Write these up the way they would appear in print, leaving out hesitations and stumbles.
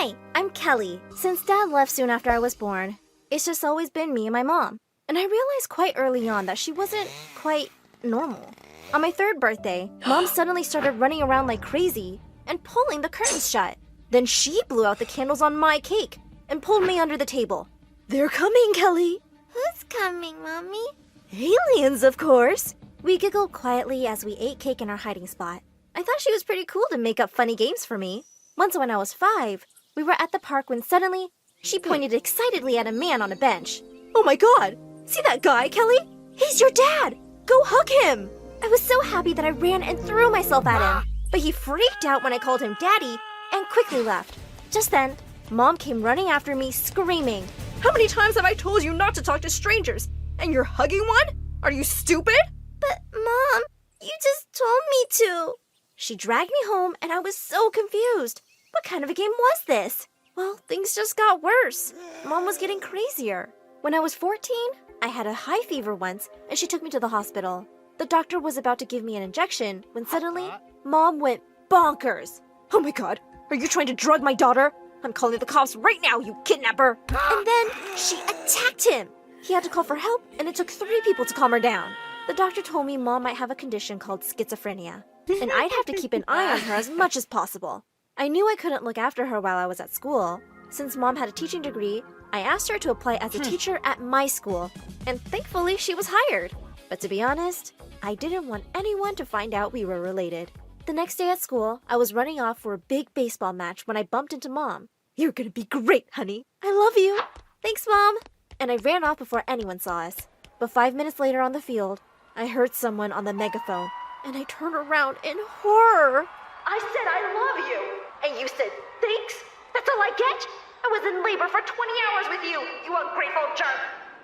Hi, I'm Kelly. Since Dad left soon after I was born, it's just always been me and my mom. And I realized quite early on that she wasn't quite normal. On my 3rd birthday, Mom suddenly started running around like crazy and pulling the curtains shut. Then she blew out the candles on my cake and pulled me under the table. They're coming, Kelly. Who's coming, Mommy? Aliens, of course. We giggled quietly as we ate cake in our hiding spot. I thought she was pretty cool to make up funny games for me. Once when I was 5, we were at the park when suddenly she pointed excitedly at a man on a bench. Oh my God! See that guy, Kelly? He's your dad! Go hug him! I was so happy that I ran and threw myself at him, but he freaked out when I called him Daddy and quickly left. Just then, Mom came running after me, screaming, "How many times have I told you not to talk to strangers? And you're hugging one? Are you stupid?" But, Mom, you just told me to. She dragged me home and I was so confused. What kind of a game was this? Well, things just got worse. Mom was getting crazier. When I was 14, I had a high fever once and she took me to the hospital. The doctor was about to give me an injection when suddenly, Mom went bonkers. Oh my God, are you trying to drug my daughter? I'm calling the cops right now, you kidnapper! And then she attacked him. He had to call for help and it took 3 people to calm her down. The doctor told me Mom might have a condition called schizophrenia, and I'd have to keep an eye on her as much as possible. I knew I couldn't look after her while I was at school. Since Mom had a teaching degree, I asked her to apply as a teacher at my school, and thankfully she was hired. But to be honest, I didn't want anyone to find out we were related. The next day at school, I was running off for a big baseball match when I bumped into Mom. "You're gonna be great, honey. I love you." "Thanks, Mom." And I ran off before anyone saw us. But 5 minutes later on the field, I heard someone on the megaphone, and I turned around in horror. "I said I love you, and you said thanks? That's all I get? I was in labor for 20 hours with you, you ungrateful jerk."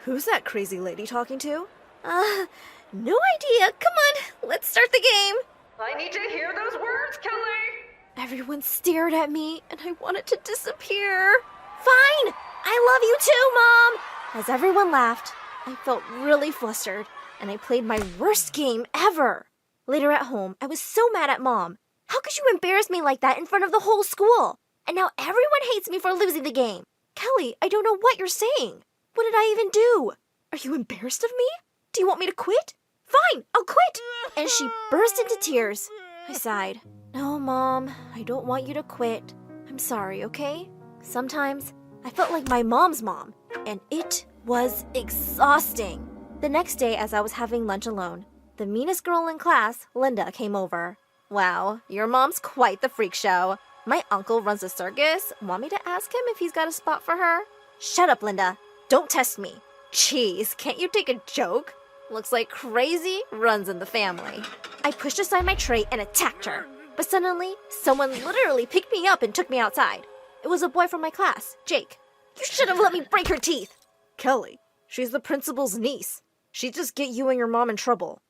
Who's that crazy lady talking to? No idea. Come on, let's start the game. I need to hear those words, Kelly. Everyone stared at me, and I wanted to disappear. "Fine! I love you too, Mom!" As everyone laughed, I felt really flustered, and I played my worst game ever. Later at home, I was so mad at Mom. How could you embarrass me like that in front of the whole school? And now everyone hates me for losing the game. Kelly, I don't know what you're saying. What did I even do? Are you embarrassed of me? Do you want me to quit? Fine, I'll quit. And she burst into tears. I sighed. No, Mom, I don't want you to quit. I'm sorry, okay? Sometimes I felt like my mom's mom, and it was exhausting. The next day, as I was having lunch alone, the meanest girl in class, Linda, came over. Wow, your mom's quite the freak show. My uncle runs a circus. Want me to ask him if he's got a spot for her? Shut up, Linda. Don't test me. Jeez, can't you take a joke? Looks like crazy runs in the family. I pushed aside my tray and attacked her. But suddenly, someone literally picked me up and took me outside. It was a boy from my class, Jake. You should have let me break her teeth. Kelly, she's the principal's niece. She'd just get you and your mom in trouble.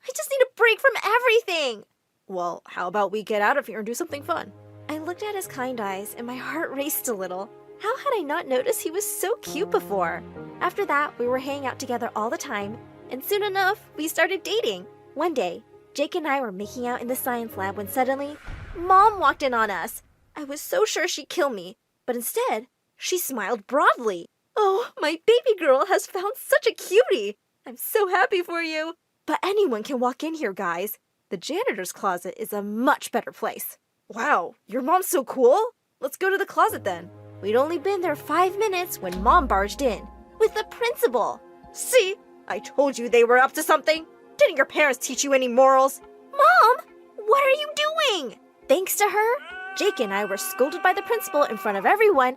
I just need a break from everything. Well, how about we get out of here and do something fun? I looked at his kind eyes and my heart raced a little. How had I not noticed he was so cute before? After that, we were hanging out together all the time, and soon enough, we started dating. One day, Jake and I were making out in the science lab when suddenly, Mom walked in on us. I was so sure she'd kill me, but instead, she smiled broadly. Oh, my baby girl has found such a cutie. I'm so happy for you. But anyone can walk in here, guys. The janitor's closet is a much better place. Wow, your mom's so cool. Let's go to the closet then. We'd only been there 5 minutes when Mom barged in with the principal. See, I told you they were up to something. Didn't your parents teach you any morals? Mom, what are you doing? Thanks to her, Jake and I were scolded by the principal in front of everyone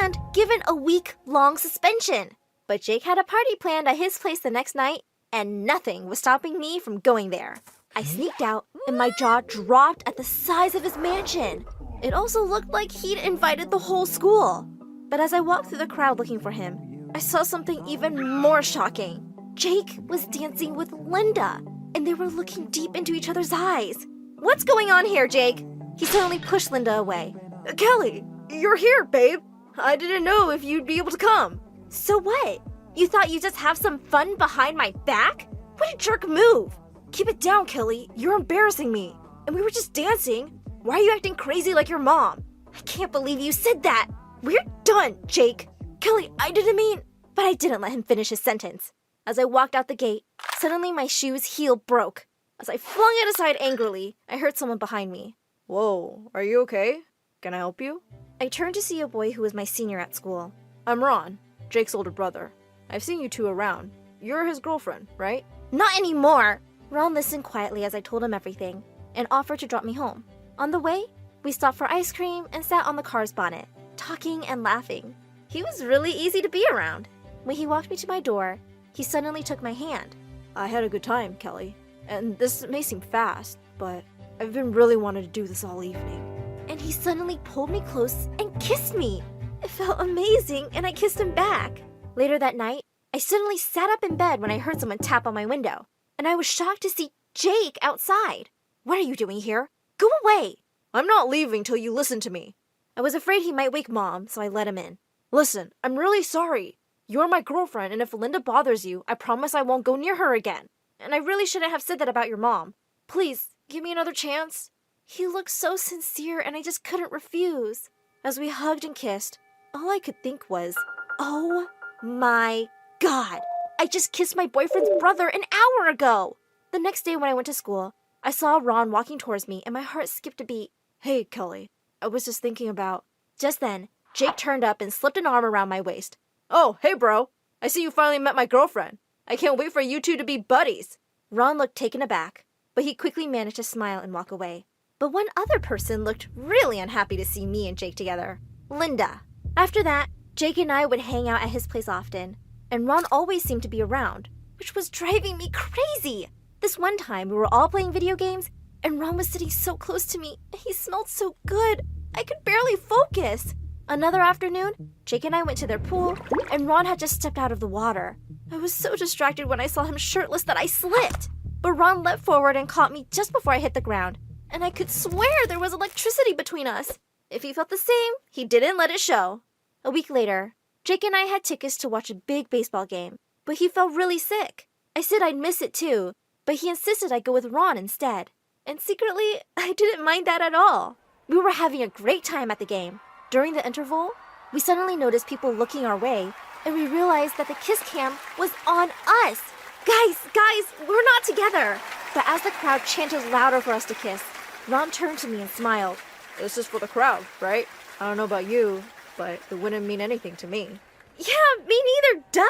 and given a week-long suspension. But Jake had a party planned at his place the next night, and nothing was stopping me from going there. I sneaked out, and my jaw dropped at the size of his mansion. It also looked like he'd invited the whole school. But as I walked through the crowd looking for him, I saw something even more shocking. Jake was dancing with Linda, and they were looking deep into each other's eyes. What's going on here, Jake? He suddenly pushed Linda away. Kelly, you're here, babe. I didn't know if you'd be able to come. So what? You thought you'd just have some fun behind my back? What a jerk move. Keep it down, Kelly. You're embarrassing me. And we were just dancing. Why are you acting crazy like your mom? I can't believe you said that. We're done, Jake. Kelly, I didn't mean... But I didn't let him finish his sentence. As I walked out the gate, suddenly my shoe's heel broke. As I flung it aside angrily, I heard someone behind me. Whoa, are you okay? Can I help you? I turned to see a boy who was my senior at school. I'm Ron, Jake's older brother. I've seen you two around. You're his girlfriend, right? Not anymore! Ron listened quietly as I told him everything, and offered to drop me home. On the way, we stopped for ice cream and sat on the car's bonnet, talking and laughing. He was really easy to be around. When he walked me to my door, he suddenly took my hand. I had a good time, Kelly. And this may seem fast, but I've been really wanting to do this all evening. And he suddenly pulled me close and kissed me. It felt amazing, and I kissed him back. Later that night, I suddenly sat up in bed when I heard someone tap on my window, and I was shocked to see Jake outside. What are you doing here? Go away! I'm not leaving till you listen to me. I was afraid he might wake Mom, so I let him in. Listen, I'm really sorry. You're my girlfriend, and if Linda bothers you, I promise I won't go near her again. And I really shouldn't have said that about your mom. Please, give me another chance. He looked so sincere, and I just couldn't refuse. As we hugged and kissed, all I could think was, oh my God, I just kissed my boyfriend's brother an hour ago. The next day when I went to school, I saw Ron walking towards me, and my heart skipped a beat. Hey, Kelly, I was just thinking about... Just then, Jake turned up and slipped an arm around my waist. Oh, hey, bro. I see you finally met my girlfriend. I can't wait for you two to be buddies. Ron looked taken aback, but he quickly managed to smile and walk away. But one other person looked really unhappy to see me and Jake together. Linda. After that, Jake and I would hang out at his place often, and Ron always seemed to be around, which was driving me crazy. This one time, we were all playing video games, and Ron was sitting so close to me, and he smelled so good. I could barely focus. Another afternoon, Jake and I went to their pool, and Ron had just stepped out of the water. I was so distracted when I saw him shirtless that I slipped. But Ron leapt forward and caught me just before I hit the ground, and I could swear there was electricity between us. If he felt the same, he didn't let it show. A week later, Jake and I had tickets to watch a big baseball game, but he felt really sick. I said I'd miss it too, but he insisted I go with Ron instead. And secretly, I didn't mind that at all. We were having a great time at the game. During the interval, we suddenly noticed people looking our way, and we realized that the kiss cam was on us. Guys, we're not together. But as the crowd chanted louder for us to kiss, Ron turned to me and smiled. This is for the crowd, right? I don't know about you, but it wouldn't mean anything to me. Yeah, me neither, duh.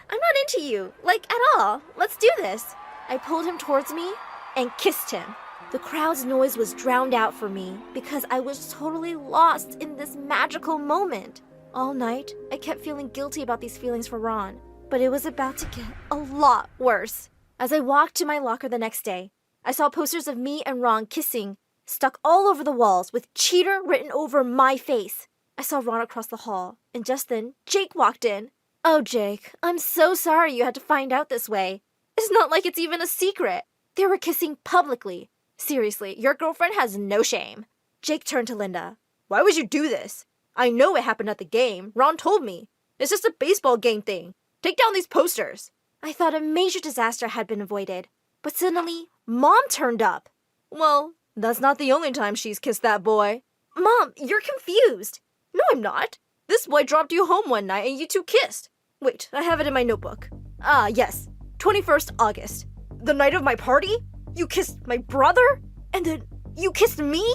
I'm not into you, like at all. Let's do this. I pulled him towards me and kissed him. The crowd's noise was drowned out for me because I was totally lost in this magical moment. All night, I kept feeling guilty about these feelings for Ron, but it was about to get a lot worse. As I walked to my locker the next day, I saw posters of me and Ron kissing stuck all over the walls with cheater written over my face. I saw Ron across the hall, and just then, Jake walked in. Oh, Jake, I'm so sorry you had to find out this way. It's not like it's even a secret. They were kissing publicly. Seriously, your girlfriend has no shame. Jake turned to Linda. Why would you do this? I know it happened at the game. Ron told me. It's just a baseball game thing. Take down these posters. I thought a major disaster had been avoided. But suddenly, Mom turned up. Well, that's not the only time she's kissed that boy. Mom, you're confused. No, I'm not. This boy dropped you home one night and you two kissed. Wait, I have it in my notebook. Ah, yes. 21st August. The night of my party? You kissed my brother? And then you kissed me?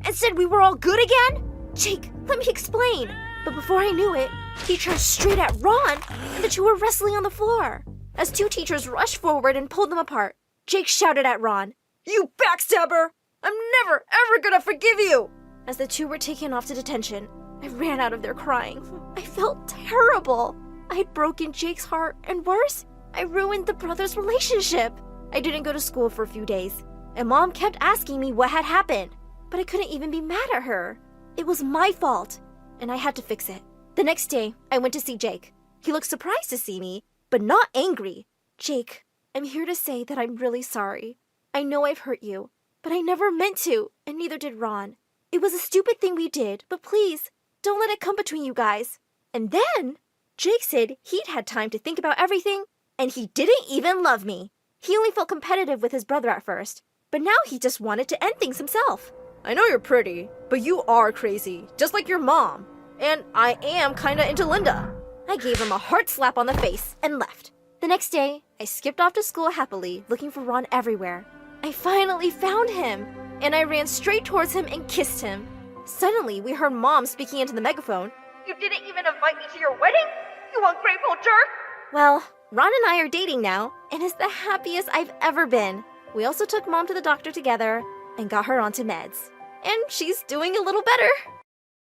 And said we were all good again? Jake, let me explain. But before I knew it, he turned straight at Ron, and the two were wrestling on the floor. As two teachers rushed forward and pulled them apart, Jake shouted at Ron, "You backstabber! I'm never, ever gonna forgive you!" As the two were taken off to detention, I ran out of there crying. I felt terrible. I had broken Jake's heart, and worse, I ruined the brothers' relationship. I didn't go to school for a few days, and Mom kept asking me what had happened, but I couldn't even be mad at her. It was my fault, and I had to fix it. The next day, I went to see Jake. He looked surprised to see me, but not angry. Jake, I'm here to say that I'm really sorry. I know I've hurt you, but I never meant to, and neither did Ron. It was a stupid thing we did, but please, don't let it come between you guys. And then, Jake said he'd had time to think about everything, and he didn't even love me. He only felt competitive with his brother at first, but now he just wanted to end things himself. I know you're pretty, but you are crazy, just like your mom. And I am kinda into Linda. I gave him a hard slap on the face and left. The next day, I skipped off to school happily, looking for Ron everywhere. I finally found him, and I ran straight towards him and kissed him. Suddenly, we heard Mom speaking into the megaphone. You didn't even invite me to your wedding? You ungrateful jerk! Well, Ron and I are dating now, and it's the happiest I've ever been. We also took Mom to the doctor together and got her onto meds. And she's doing a little better.